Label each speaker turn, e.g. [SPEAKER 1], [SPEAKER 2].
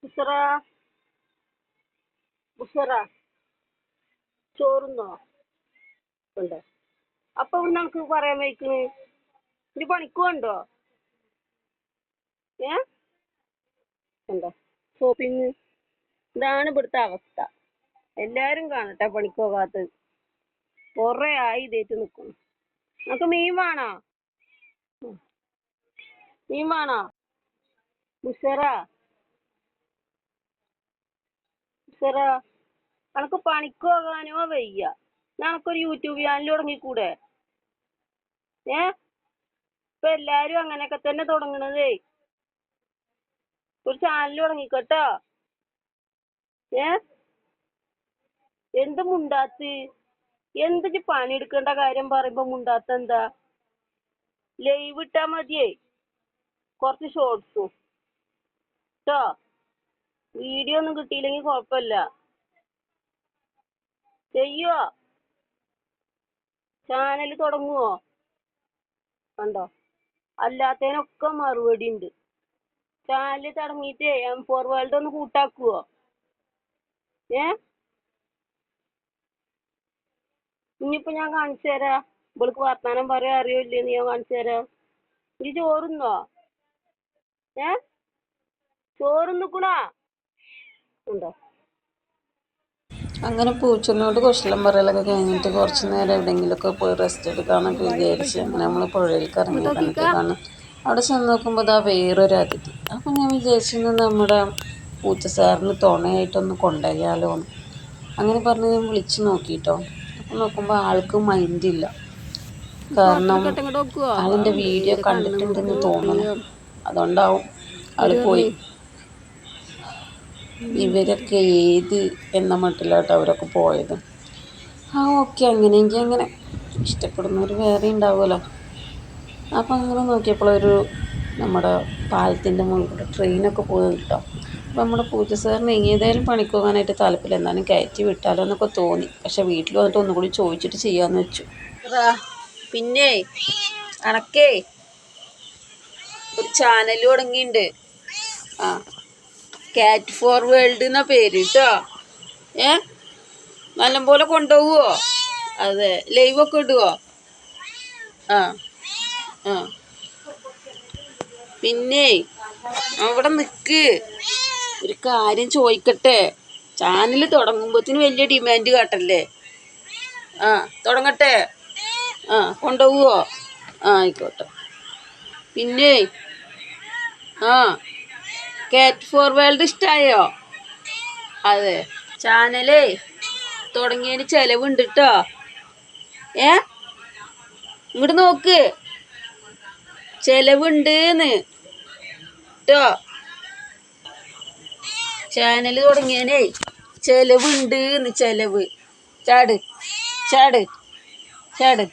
[SPEAKER 1] ബുഷറ ബുഷറ ചോറുന്നോ? ഉണ്ട്. അപ്പൊ ഇവിടെ നമുക്ക് പറയാൻ വയ്ക്കണ് ഇനി പണിക്കുണ്ടോ? ഏ ഉണ്ടോ? ഷോപ്പിങ്. ഇതാണ് ഇവിടുത്തെ അവസ്ഥ. എല്ലാരും കാണട്ടെ പണിക്ക് പോകാത്തത്. കൊറേ ആയി ഇതേറ്റ് നിൽക്കുന്നു. നമുക്ക് മീൻ വേണോ? മീൻ വേണോ? ബുഷറ ബുഷറ അനക്ക് പണിക്ക് പോകാനോ വയ്യ. നമുക്കൊരു യൂട്യൂബ് ചാനൽ തുടങ്ങിക്കൂടെ? ഏ ഇപ്പൊ എല്ലാരും അങ്ങനെയൊക്കെ തന്നെ തുടങ്ങണതേ. ഒരു ചാനൽ തുടങ്ങിക്കോട്ടോ. ഏ എന്ത് മുണ്ടാത്ത്? എന്ത് പണിയെടുക്കേണ്ട കാര്യം പറയുമ്പോ മുണ്ടാത്ത എന്താ? ലൈവ് ഇട്ടാ മതിയേ, കുറച്ച് ഷോർട്സും കേട്ടോ. വീഡിയോ ഒന്നും കിട്ടിയില്ലെങ്കിൽ കുഴപ്പമില്ല. ചെയ്യുവോ? ചാനൽ തുടങ്ങുവോ? കണ്ടോ, അല്ലാത്തതിനൊക്കെ മറുപടി ഉണ്ട്. ചാനൽ തുടങ്ങിയിട്ട് M4 വേൾഡ് ഒന്ന് കൂട്ടാക്കുവോ? ഏ ഇനിയിപ്പോ ഞാൻ കാണിച്ചു തരാം. ഇവൾക്ക് വർത്താനം പറയാൻ അറിയില്ലേന്ന് ഞാൻ കാണിച്ചു തരാം. ഈ ചോറുന്നോ? ഏ ചോറുന്നിക്കണോ? ഉണ്ടോ?
[SPEAKER 2] അങ്ങനെ പൂച്ചനോട് കുശലം പറയലൊക്കെ കഴിഞ്ഞിട്ട് കുറച്ച് നേരം എവിടെയെങ്കിലുമൊക്കെ പോയി റെസ്റ്റ് എടുക്കാമെന്നൊക്കെ വിചാരിച്ച് അങ്ങനെ നമ്മൾ പുഴയിലേക്ക് ഇറങ്ങി കണ്ടിട്ടാണ്. അവിടെ ചെന്ന് നോക്കുമ്പോൾ അതാ വേറൊരു അതിഥി. അപ്പം ഞാൻ വിചാരിച്ചിരുന്നു നമ്മുടെ പൂച്ച സാറിന് തുണയായിട്ടൊന്ന് കൊണ്ടുപോയാലോ എന്ന്. അങ്ങനെ പറഞ്ഞ് ഞാൻ വിളിച്ച് നോക്കിയിട്ടോ. അപ്പം നോക്കുമ്പോൾ ആൾക്ക് മൈൻഡില്ല. കാരണം ആളിൻ്റെ വീഡിയോ കണ്ടിട്ടുണ്ടെന്ന് തോന്നണം. അതുകൊണ്ടാവും ആൾ പോയി. ഇവരൊക്കെ ഏത് എന്ന മട്ടിലാട്ടോ അവരൊക്കെ പോയത്. ഓക്കെ, അങ്ങനെയെങ്കിൽ അങ്ങനെ ഇഷ്ടപ്പെടുന്നവർ വേറെ ഉണ്ടാവുമല്ലോ. അപ്പം അങ്ങനെ നോക്കിയപ്പോൾ നമ്മുടെ പാലത്തിൻ്റെ മുകളിൽ ട്രെയിനൊക്കെ പോയി കിട്ടാം. അപ്പം നമ്മുടെ പൂജ സാറിന് ഏതായാലും പണിക്ക് പോകാനായിട്ട് താല്പര്യം, എന്നാലും കയറ്റി വിട്ടാലോ എന്നൊക്കെ തോന്നി. പക്ഷെ വീട്ടിൽ വന്നിട്ട് ഒന്നുകൂടി ചോദിച്ചിട്ട് ചെയ്യാമെന്ന് വെച്ചു. പിന്നെ അണക്കേ ഒരു ചാനൽ തുടങ്ങിയിട്ടുണ്ട്. കാറ്റ് ഫോർ വേൾഡ് എന്നാ പേര് കേട്ടോ. നല്ലപോലെ കൊണ്ടുപോകുവോ? അതെ, ലൈവ് ഒക്കെ ഇടുവോ? പിന്നെ അവിടെ നിക്ക്, ഒരു കാര്യം ചോദിക്കട്ടെ. ചാനൽ തുടങ്ങുമ്പോത്തിന് വലിയ ഡിമാൻഡ് കാട്ടല്ലേ. തുടങ്ങട്ടെ. കൊണ്ടുപോകുവോ? ആയിക്കോട്ടെ. പിന്നെ കാറ്റ് ഫോർ വേൾഡ് ഇഷ്ടായോ? അതെ, ചാനലേ തുടങ്ങിയതിന് ചെലവുണ്ട് കേട്ടോ. ഇങ്ങോട്ട് നോക്ക്, ചെലവുണ്ടെന്ന് കേട്ടോ. ചാനൽ തുടങ്ങിയതിനേ ചെലവുണ്ടെന്ന്. ചെലവ്. ചാട് ചാട് ചാട്.